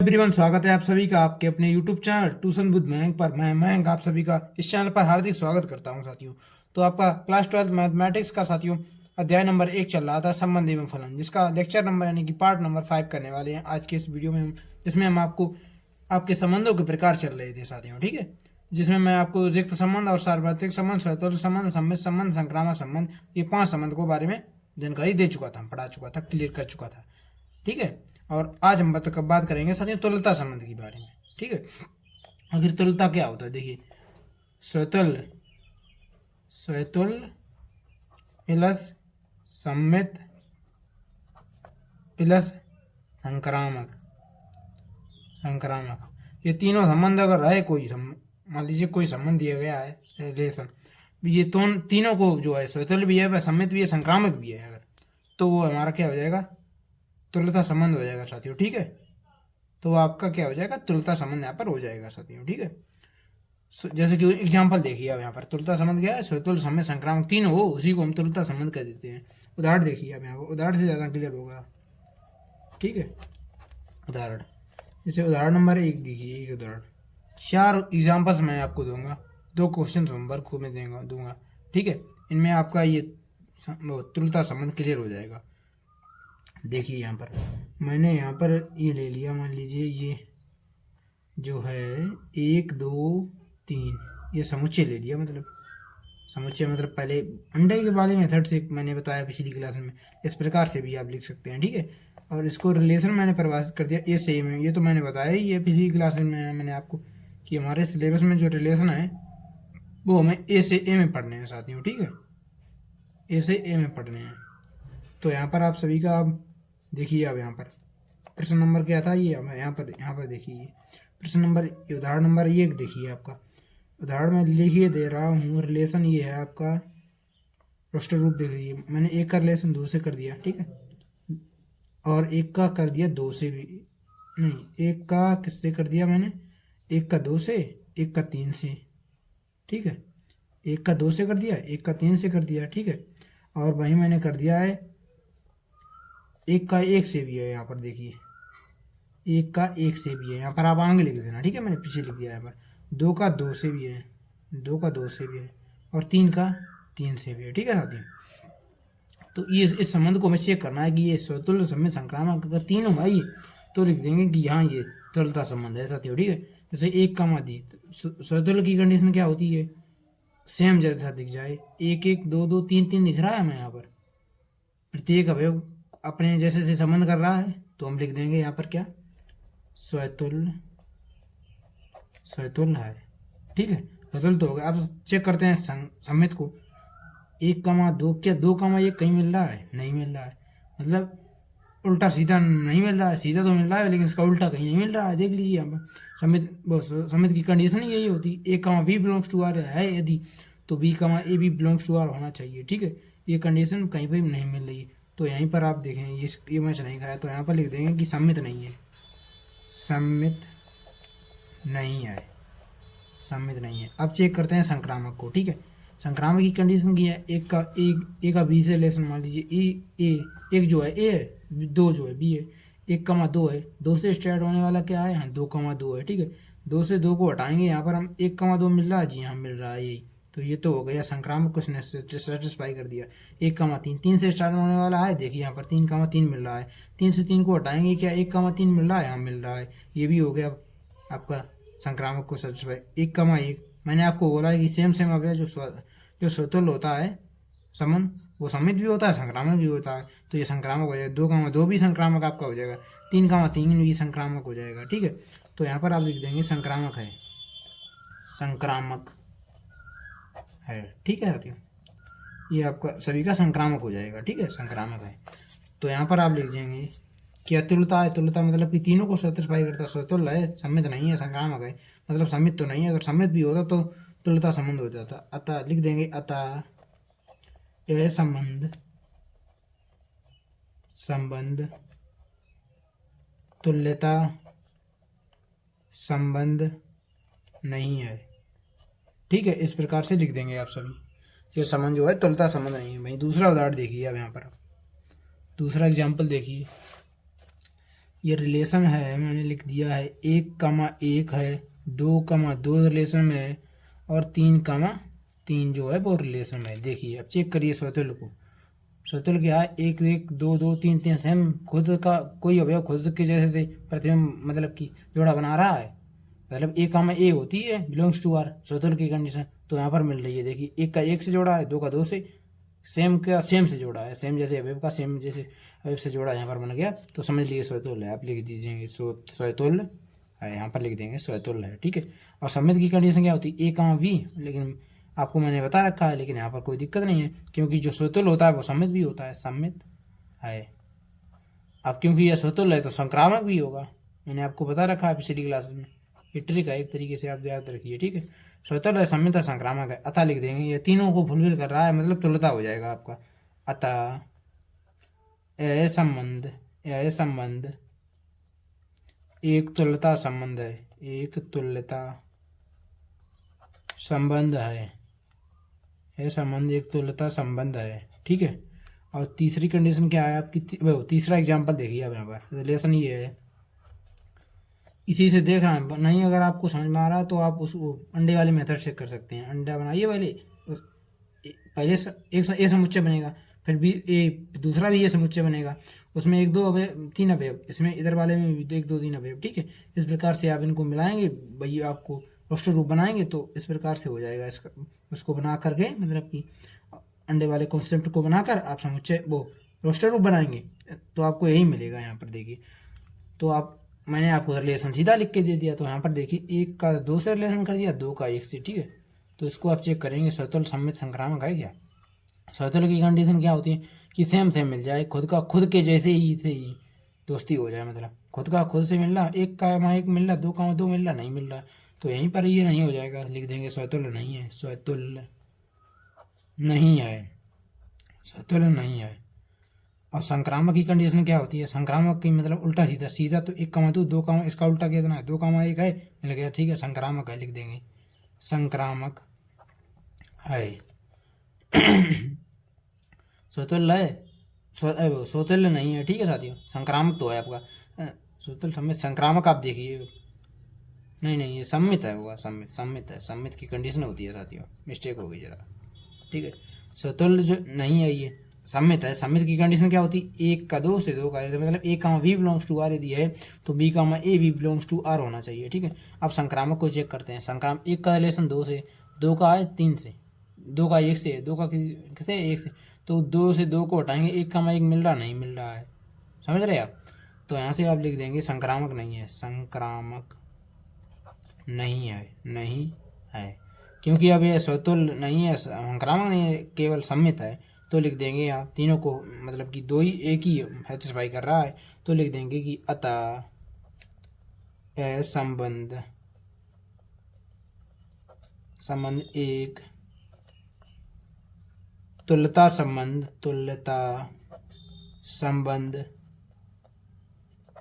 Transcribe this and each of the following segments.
Everyone, स्वागत है आप सभी का आपके अपने YouTube channel tuition with Mayank पर। मैं मयंक आप सभी का इस चैनल पर हार्दिक स्वागत करता हूं साथियों। तो आपका क्लास 12 मैथमेटिक्स का साथियों अध्याय नंबर 1 चल रहा था, संबंध एवं फलन, जिसका लेक्चर नंबर यानी कि पार्ट नंबर 5 करने वाले हैं आज के इस वीडियो में। जिसमें हम आपको आपके संबंधों के प्रकार चल रहे थे साथियों, ठीक है। जिसमें मैं आपको रिक्त संबंध और सार्वत्रिक संबंध, स्वतंत्र संबंध, सम्मित संबंध, संक्रामक संबंध, ये 5 संबंध को बारे में जानकारी दे चुका था, पढ़ा चुका था, क्लियर कर चुका था, ठीक है। और आज हम बात करेंगे साथियों तुल्यता संबंध के बारे में, ठीक है। आखिर तुल्यता क्या होता है, देखिए, स्वतुल्य स्वतुल्य प्लस सम्मित प्लस संक्रामक संक्रामक ये तीनों संबंध अगर रहे, मान लीजिए कोई संबंध दिया गया है, रिलेशन, ये तीनों को जो है, स्वतुल्य भी है, वह सम्मित भी है, संक्रामक भी है, अगर तो वो हमारा क्या हो जाएगा, तुल्यता संबंध हो जाएगा साथियों, ठीक है। तो आपका क्या हो जाएगा, तुल्यता संबंध यहाँ पर हो जाएगा साथियों, ठीक है। जैसे कि एग्जांपल देखिए, अब यहाँ पर तुल्यता संबंध क्या है, स्वतुल्य, सम्मित, संक्रामक तीनों हो, उसी को हम तुल्यता संबंध कह देते हैं। उदाहरण देखिए, अब यहाँ पर उदाहरण से ज़्यादा क्लियर होगा, ठीक है। उदाहरण जैसे उदाहरण नंबर 1 देखिए, एक उदाहरण, 4 एग्जाम्पल्स मैं आपको दूंगा, 2 क्वेश्चन होमवर्क को मैं दूंगा, ठीक है। इनमें आपका ये तुल्यता संबंध क्लियर हो जाएगा। देखिए यहाँ पर मैंने यहाँ पर ये ले लिया, मान लीजिए ये जो है 1 2 3, ये समुच्चय ले लिया, मतलब समुच्चय मतलब पहले अंडे के वाले मेथड से मैंने बताया पिछली क्लास में, इस प्रकार से भी आप लिख सकते हैं, ठीक है। और इसको रिलेशन मैंने परिभाषित कर दिया, ये सेम है, ये तो मैंने बताया ही है पिछली क्लास में मैंने आपको, कि हमारे सिलेबस में जो रिलेशन है वो हमें ए से ए में पढ़ने हैं साथियों, ठीक है, ए से ए में पढ़ने हैं। तो यहाँ पर आप सभी का देखिए, अब यहाँ पर प्रश्न नंबर क्या था, ये यहाँ पर देखिए, प्रश्न नंबर, उदाहरण नंबर 1 देखिए, आपका उदाहरण में लिखिए दे रहा हूँ, रिलेशन ये है आपका, रोस्टर रूप देख लीजिए, मैंने 1 का रिलेशन 2 से कर दिया, ठीक है, और 1 का कर दिया 2 से भी, नहीं, 1 का किससे कर दिया मैंने, 1 का 2 से, 1 का 3 से, ठीक है, 1 का 2 से कर दिया, 1 का 3 से कर दिया, ठीक है। और वहीं मैंने कर दिया है 1 का 1 से भी है, यहाँ पर देखिए 1 का 1 से भी है, यहाँ पर आप आगे लिख देना, ठीक है, मैंने पीछे लिख दिया यहाँ पर 2 का 2 से भी है, 2 का 2 से भी है, और 3 का 3 से भी है, ठीक है साथियों। तो ये इस संबंध को हमें चेक करना है कि ये स्वतुल्य, सम्मित, संक्रामक अगर तीनों भाई, तो लिख देंगे कि यहाँ ये तुल्यता संबंध है साथियों, ठीक है। जैसे 1 का मादी, स्वतुल्य की कंडीशन क्या होती है, सेम जैसा दिख जाए, 1 1 2 2 3 3 दिख रहा है हमें यहाँ पर, प्रत्येक अवयव अपने जैसे से संबंध कर रहा है, तो हम लिख देंगे यहाँ पर क्या, स्वतुल्य है, ठीक है, स्वतुल्य तो हो गया। अब चेक करते हैं सम्मित को, 1 2, क्या 2 1 कहीं मिल रहा है, नहीं मिल रहा है, मतलब उल्टा सीधा नहीं मिल रहा है, सीधा तो मिल रहा है लेकिन इसका उल्टा कहीं नहीं मिल रहा है, देख लीजिए यहाँ पर सम्मित की कंडीशन ही यही होती है, A B belongs to R है यदि, तो B A B belongs to R होना चाहिए, ठीक है। ये कंडीशन कहीं पर नहीं मिल रही है, तो यहीं पर आप देखें ये मैच नहीं खाया, तो यहाँ पर लिख देंगे कि सम्मित नहीं है, सम्मित नहीं है। अब चेक करते हैं संक्रामक को, ठीक है। संक्रामक की कंडीशन की है, एक का बी से रिलेशन, मान लीजिए एक जो है ए है, 2 जो है बी है, 1 2 है, 2 से स्टार्ट होने वाला क्या है, हाँ 2 है, ठीक है। 2 से 2 को हटाएंगे, यहाँ पर हम 1 2 मिल रहा है, जी हाँ मिल रहा है यही, तो ये तो हो गया संक्रामक को सेटिस्फाई कर दिया। 1 3 से स्टार्ट होने वाला है, देखिए यहाँ पर 3 मिल रहा है, 3 से 3 को हटाएंगे, क्या 1 3 मिल रहा है, हाँ मिल रहा है, ये भी हो गया आपका संक्रामक को सेटिस्फाई। 1 मैंने आपको बोला है कि सेम अवयव जो स्वतुल्य होता है संबंध, वो सम्मित भी होता है, संक्रामक भी होता है, तो ये संक्रामक हो जाएगा। 2 भी संक्रामक आपका हो जाएगा, 3 भी संक्रामक हो जाएगा, ठीक है। तो यहाँ पर आप लिख देंगे संक्रामक है, ठीक है साथियों, ये आपका सभी का संक्रामक हो जाएगा, ठीक है, संक्रामक है। तो यहाँ पर आप लिख देंगे कि अतुल्यता है, तुल्यता मतलब कि तीनों को सेटिस्फाई करता है, स्वतुल्य है, सम्मित नहीं है, संक्रामक है, मतलब सम्मित तो नहीं है, अगर सम्मित भी होता तो तुल्यता संबंध हो जाता। अतः लिख देंगे, अतः यह संबंध तुल्यता संबंध नहीं है, ठीक है, इस प्रकार से लिख देंगे आप सभी, ये संबंध जो है तुल्यता संबंध नहीं है। वहीं दूसरा उदाहरण देखिए, अब यहाँ पर दूसरा एग्जाम्पल देखिए, ये रिलेशन है, मैंने लिख दिया है 1,1 है, 2,2 रिलेशन में है, और 3,3 जो है वो रिलेशन में है। देखिए अब चेक करिए स्वतुल्य को। स्वतुल्य क्या है, 1, 1, 2, 2, 3, 3 सेम खुद का कोई अवयव खुद के जैसे थे प्रतिबिंब मतलब कि जोड़ा बना रहा है, मतलब A, A होती है बिलोंग्स टू आर स्वतुल्य की कंडीशन, तो यहाँ पर मिल रही है। देखिए 1 का 1 से जोड़ा है, 2 का 2 से, सेम का सेम से जोड़ा है, सेम जैसे अवयव का सेम जैसे अवयव से जोड़ा यहाँ पर बन गया, तो समझ लीजिए स्वतुल्य है। आप लिख दीजिए स्वतुल्य है, यहाँ पर लिख देंगे स्वतुल्य है, ठीक है। और सममित की कंडीशन क्या होती है, A, V, लेकिन आपको मैंने बता रखा है, लेकिन यहाँ पर कोई दिक्कत नहीं है, क्योंकि जो स्वतुल्य होता है वो सममित भी होता है, सममित है। अब क्योंकि यह स्वतुल्य है तो संक्रामक भी होगा, मैंने आपको बता रखा है पिछली क्लास में। ये ट्रिक है एक तरीके से, आप याद रखिए, ठीक है। स्वतुल्य है, सममित है, संक्रामक है। अतः लिख देंगे, ये तीनों को फुलफिल कर रहा है, मतलब तुल्यता हो जाएगा आपका। अतः यह संबंध एक तुल्यता संबंध है, एक तुल्यता संबंध है, यह संबंध एक तुल्यता संबंध है, ठीक है। और तीसरी कंडीशन क्या है आपकी, तीसरा एग्जाम्पल देखिए अब यहाँ पर रिलेशन ये है, इसी से देख रहे हैं नहीं, अगर आपको समझ में आ रहा है तो आप उस अंडे वाले मेथड से कर सकते हैं। अंडा बनाइए पहले, पहले एक ए समुच्चय बनेगा, फिर भी दूसरा भी ए समुच्चय बनेगा, उसमें 1, 2 अवयव 3 अवयव, इसमें इधर वाले में भी 1, 2, 3 अवयव, ठीक है। इस प्रकार से आप इनको मिलाएंगे, वही आपको रोस्टर रूप बनाएंगे, तो इस प्रकार से हो जाएगा। इसका उसको बना करके मतलब कि अंडे वाले कॉन्सेप्ट को बनाकर आप समुच्चय वो रोस्टर रूप बनाएंगे, तो आपको यही मिलेगा। यहाँ पर देखिए, तो आप मैंने आपको रिलेशन सीधा लिख के दे दिया, तो यहाँ पर देखिए 1 का 2 से रिलेशन कर दिया, 2 का 1 से, ठीक है। तो इसको आप चेक करेंगे स्वतुल्य सममित संक्रामक है क्या। स्वतुल्य की कंडीशन क्या होती है कि सेम सेम मिल जाए, खुद का खुद के जैसे ही से ही दोस्ती हो जाए, मतलब खुद का खुद से मिल रहा, 1 का 1 मिल रहा, 2 का 2 मिल रहा, नहीं मिल रहा, तो यहीं पर ये नहीं हो जाएगा, लिख देंगे स्वतुल्य नहीं है, स्वतुल्य नहीं है, स्वतुल्य नहीं है। और संक्रामक की कंडीशन क्या होती है, संक्रामक की मतलब उल्टा सीधा, सीधा तो 1, 2, 2, इसका उल्टा कितना है, 2, 1 है, मिल गया, ठीक है, संक्रामक है, लिख देंगे संक्रामक है। स्वतुल्य है, स्वतुल्य नहीं है, ठीक है साथियों, संक्रामक तो है आपका। स्वतुल्य सम्मित संक्रामक आप देखिए, नहीं नहीं ये सम्मित है, होगा सम्मित, सम्मित है, सम्मित की कंडीशन होती है साथियों, मिस्टेक हो गई जरा, ठीक है। स्वतुल्य जो नहीं है ये सम्मित है, सम्मित की कंडीशन क्या होती है, 1 का 2 से 2 का, मतलब A, V belongs to R यदि है तो B, A, V belongs to R होना चाहिए, ठीक है। अब संक्रामक को चेक करते हैं। संक्रामक 1 का रिलेशन 2 से, 2 का है 3 से, 2 का 1 से, 2 का किसे 1 से, तो 2 से 2 को हटाएंगे, 1, 1 मिल रहा, नहीं मिल रहा है, समझ रहे आप। तो यहाँ से आप लिख देंगे संक्रामक नहीं है, संक्रामक नहीं है, नहीं है, क्योंकि अब ये स्वतुल्य नहीं है, संक्रामक नहीं है, केवल सम्मित है, तो लिख देंगे आप तीनों को, मतलब कि दो ही एक ही सेटिस्फाई कर रहा है, तो लिख देंगे कि अतः यह संबंध संबंध एक तुल्यता संबंध, तुल्यता संबंध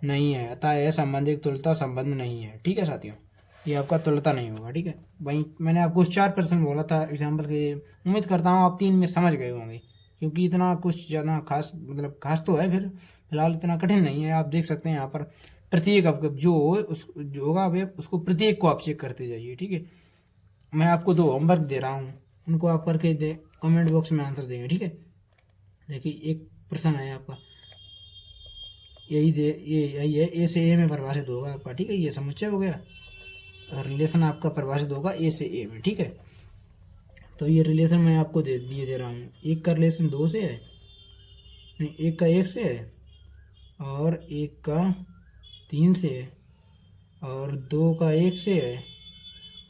नहीं है, अतः यह संबंध एक तुल्यता संबंध नहीं है, ठीक है साथियों, ये आपका तुल्यता नहीं होगा, ठीक है। वहीं मैंने आपको 4% बोला था एग्जाम्पल के, उम्मीद करता हूँ आप 3 में समझ गए होंगे, क्योंकि इतना कुछ ज़्यादा खास मतलब खास तो है, फिर फिलहाल इतना कठिन नहीं है। आप देख सकते हैं यहाँ पर प्रत्येक आपका जो उस जो होगा वे उसको प्रत्येक को आप चेक करते जाइए, ठीक है। मैं आपको 2 होमवर्क दे रहा हूँ, उनको आप करके दे कमेंट बॉक्स में आंसर देंगे, ठीक है। देखिए एक प्रश्न है आपका, यही है, ए से ए में परिभाषित होगा आपका, ठीक है, ये समुच्चय हो गया, और रिलेशन आपका परिभाषित होगा ए से ए में, ठीक है। तो ये रिलेशन मैं आपको दे रहा हूँ, 1 का रिलेशन 2 से है, नहीं 1 का 1 से है, और 1 का 3 से है, और 2 का 1 से है,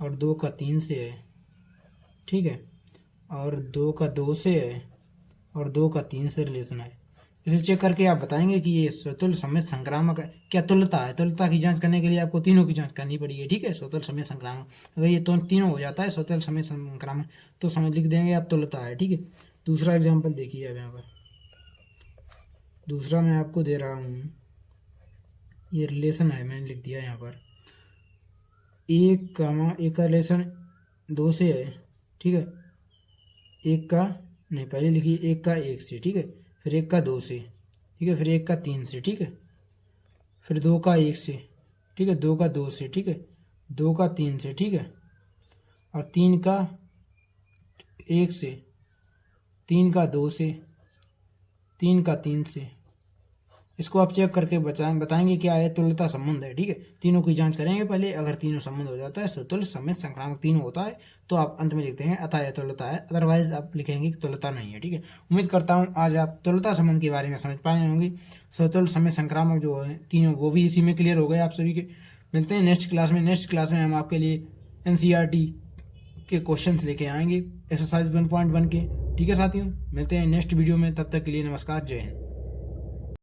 और 2 का 3 से है, ठीक है, और 2 का 2 से है, और 2 का 3 से रिलेशन है। इसे चेक करके आप बताएंगे कि ये स्वतुल्य समेत संक्रामक है क्या तुल्यता है। तुल्यता की जांच करने के लिए आपको तीनों की जांच करनी पड़ेगी, ठीक है। स्वतुल्य समेत संक्रामक, अगर ये तो तीनों हो जाता है स्वतुल्य समेत संक्रामक, तो समझ लिख देंगे आप तुल्यता है, ठीक है। दूसरा एग्जाम्पल देखिए अब यहाँ पर, दूसरा मैं आपको दे रहा हूँ, ये रिलेशन है, मैंने लिख दिया यहाँ पर 1 का रिलेशन 2 से है, ठीक है, एक का नहीं, पहले लिखिए 1 का 1 से, ठीक है, फिर 1 का 2 से, ठीक है, फिर 1 का 3 से, ठीक है, फिर 2 का 1 से, ठीक है, 2 का 2 से, ठीक है, 2 का 3 से, ठीक है, और 3 का 1 से, 3 का 2 से, 3 का 3 से। इसको आप चेक करके बताएंगे क्या है, तुल्यता संबंध है, ठीक है। तीनों की जांच करेंगे पहले, अगर तीनों संबंध हो जाता है सुतुल्य समित संक्रामक तीनों होता है तो आप अंत में लिखते हैं अतः यह तुल्यता है, अदरवाइज आप लिखेंगे कि तुल्यता नहीं है, ठीक है। उम्मीद करता हूँ आज आप तुल्यता संबंध के बारे में समझ पाए होंगे। सुतुल्य समित संक्रामक जो है तीनों वो भी इसी में क्लियर हो गए आप सभी के। मिलते हैं नेक्स्ट क्लास में। नेक्स्ट क्लास में हम आपके लिए एनसीईआरटी के क्वेश्चंस लेके आएंगे एक्सरसाइज 1.1 के, ठीक है साथियों। मिलते हैं नेक्स्ट वीडियो में, तब तक के लिए नमस्कार, जय हिंद।